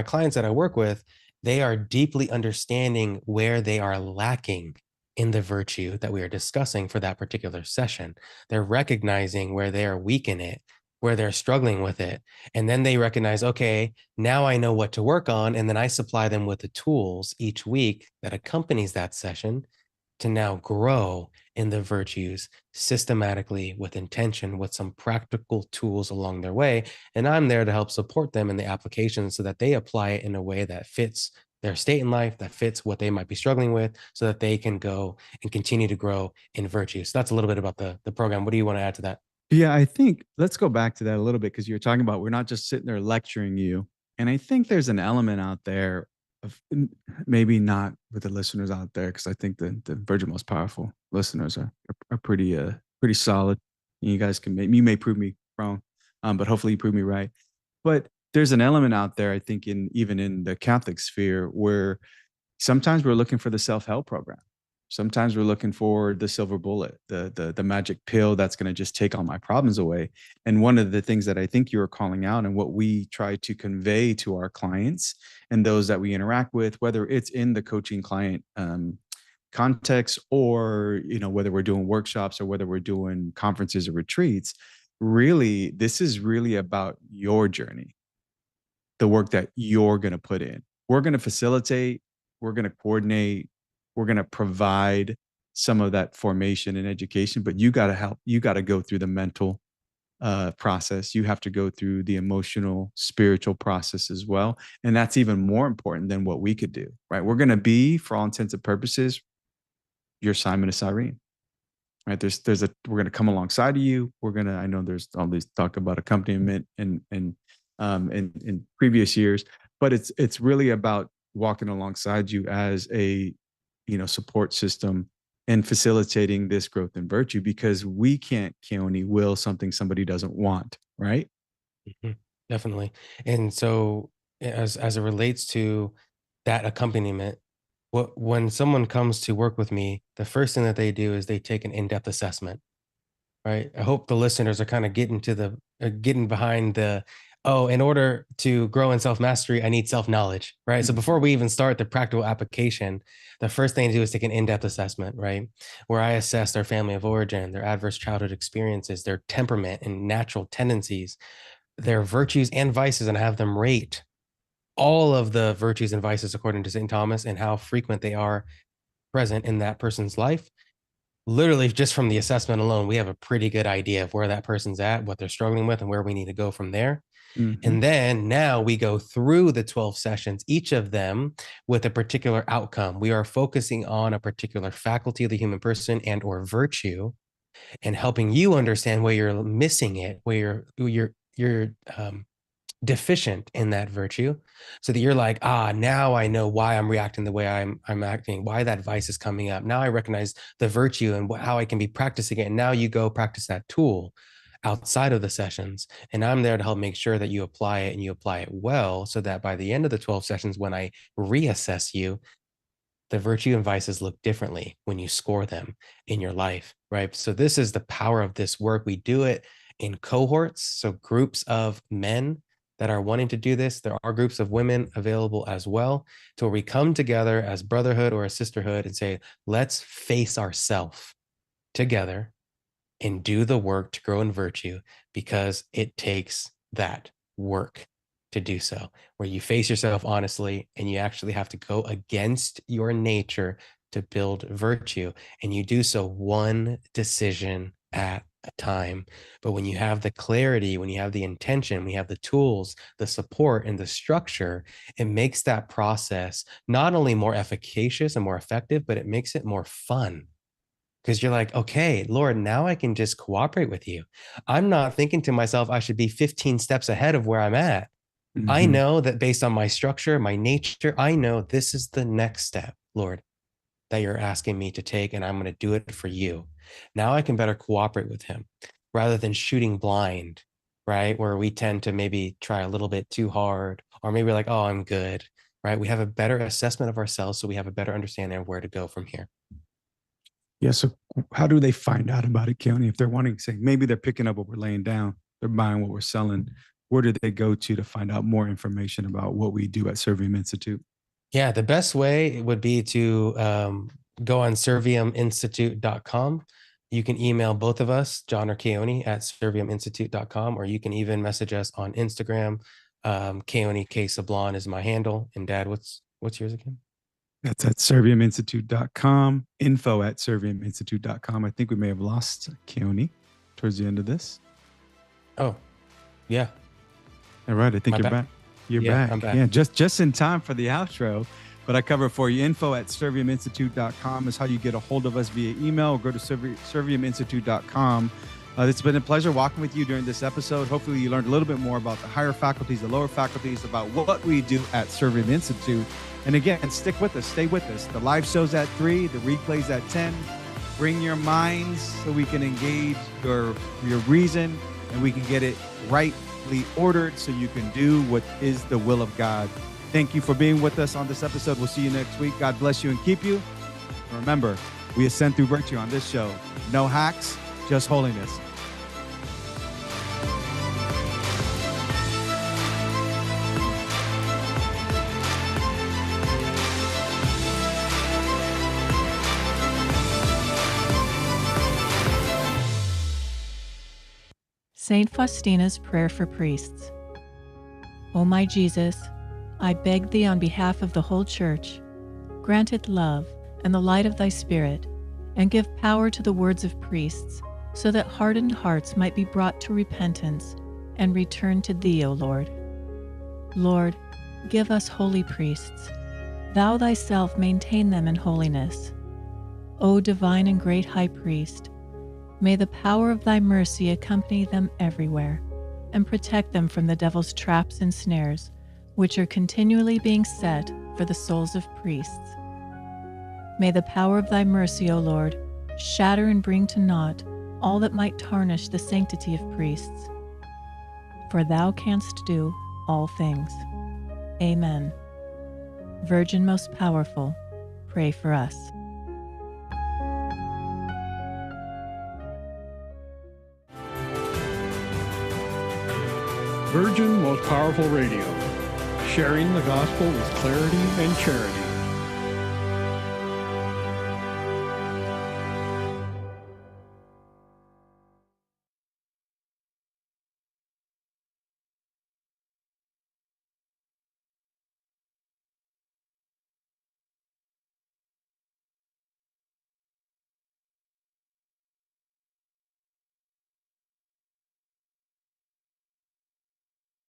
clients that I work with, they are deeply understanding where they are lacking in the virtue that we are discussing for that particular session. They're recognizing where they are weak in it, where they're struggling with it. And then they recognize, okay, now I know what to work on. And then I supply them with the tools each week that accompanies that session to now grow in the virtues systematically with intention, with some practical tools along their way. And I'm there to help support them in the application so that they apply it in a way that fits their state in life, that fits what they might be struggling with, so that they can go and continue to grow in virtue. So that's a little bit about the program. What do you want to add to that? Yeah, I think let's go back to that a little bit because you're talking about we're not just sitting there lecturing you. And I think there's an element out there of maybe not with the listeners out there, because I think the Virgin Most Powerful listeners are pretty solid. You guys you may prove me wrong, but hopefully you prove me right. But there's an element out there, I think, even in the Catholic sphere, where sometimes we're looking for the self-help program. Sometimes we're looking for the silver bullet, the magic pill that's going to just take all my problems away. And one of the things that I think you were calling out and what we try to convey to our clients and those that we interact with, whether it's in the coaching client context or, whether we're doing workshops or whether we're doing conferences or retreats, really, this is really about your journey, the work that you're going to put in. We're going to facilitate, we're going to coordinate, we're going to provide some of that formation and education, but you got to help. You got to go through the mental process. You have to go through the emotional, spiritual process as well. And that's even more important than what we could do, right? We're going to be, for all intents and purposes, your Simon of Cyrene, right? We're going to come alongside of you. I know there's all these talk about accompaniment in previous years, but it's really about walking alongside you as a support system and facilitating this growth in virtue, because we can't will something somebody doesn't want, right? Mm-hmm. Definitely. And so as it relates to that accompaniment, when someone comes to work with me, the first thing that they do is they take an in-depth assessment, right? I hope the listeners are kind of getting behind the oh, in order to grow in self-mastery, I need self-knowledge, right? So before we even start the practical application, the first thing to do is take an in-depth assessment, right? Where I assess their family of origin, their adverse childhood experiences, their temperament and natural tendencies, their virtues and vices, and have them rate all of the virtues and vices according to St. Thomas and how frequent they are present in that person's life. Literally, just from the assessment alone, we have a pretty good idea of where that person's at, what they're struggling with, and where we need to go from there. And then now we go through the 12 sessions, each of them with a particular outcome. We are focusing on a particular faculty of the human person and or virtue, and helping you understand where you're missing it, where you're deficient in that virtue, so that you're like, now I know why I'm reacting the way I'm acting, why that vice is coming up. Now I recognize the virtue and how I can be practicing it. And now you go practice that tool outside of the sessions. And I'm there to help make sure that you apply it and you apply it well, so that by the end of the 12 sessions, when I reassess you, the virtue and vices look differently when you score them in your life, right? So this is the power of this work. We do it in cohorts, so groups of men that are wanting to do this. There are groups of women available as well, to where we come together as brotherhood or a sisterhood and say, let's face ourselves together and do the work to grow in virtue, because it takes that work to do so, where you face yourself honestly and you actually have to go against your nature to build virtue. And you do so one decision at a time. But when you have the clarity, when you have the intention, we have the tools, the support, and the structure, it makes that process not only more efficacious and more effective, but it makes it more fun. Because you're like, okay, Lord, now I can just cooperate with you. I'm not thinking to myself, I should be 15 steps ahead of where I'm at. I know that based on my structure, my nature, I know this is the next step, Lord, that you're asking me to take, and I'm going to do it for you. Now I can better cooperate with him rather than shooting blind, right? Where we tend to maybe try a little bit too hard, or maybe like, oh, I'm good, right? We have a better assessment of ourselves, so we have a better understanding of where to go from here. Yeah. So how do they find out about it, Keone? If they're wanting to say, maybe they're picking up what we're laying down, they're buying what we're selling, where do they go to find out more information about what we do at Servium Institute? Yeah, the best way would be to go on serviuminstitute.com. You can email both of us, John or Keone, at serviuminstitute.com, or you can even message us on Instagram. Keone K. Sablon is my handle. And Dad, what's yours again? That's at serviuminstitute.com, info@serviuminstitute.com. I think we may have lost Keone towards the end of this. Oh, yeah. All right. I think you're back. You're back. I'm back. Yeah, just in time for the outro, but I cover it for you. Info@serviuminstitute.com is how you get a hold of us via email, or go to serviuminstitute.com. It's been a pleasure walking with you during this episode. Hopefully you learned a little bit more about the higher faculties, the lower faculties, about what we do at Servium Institute. And again, stick with us, stay with us. The live show's at 3, the replay's at 10. Bring your minds so we can engage your reason, and we can get it rightly ordered so you can do what is the will of God. Thank you for being with us on this episode. We'll see you next week. God bless you and keep you. And remember, we ascend through virtue on this show. No hacks, just holiness. Saint Faustina's Prayer for Priests. O my Jesus, I beg thee on behalf of the whole Church, grant it love and the light of thy Spirit, and give power to the words of priests, so that hardened hearts might be brought to repentance and return to thee, O Lord. Lord, give us holy priests. Thou thyself maintain them in holiness. O divine and great High Priest, may the power of thy mercy accompany them everywhere, and protect them from the devil's traps and snares, which are continually being set for the souls of priests. May the power of thy mercy, O Lord, shatter and bring to naught all that might tarnish the sanctity of priests. For thou canst do all things. Amen. Virgin most powerful, pray for us. Virgin Most Powerful Radio, sharing the gospel with clarity and charity.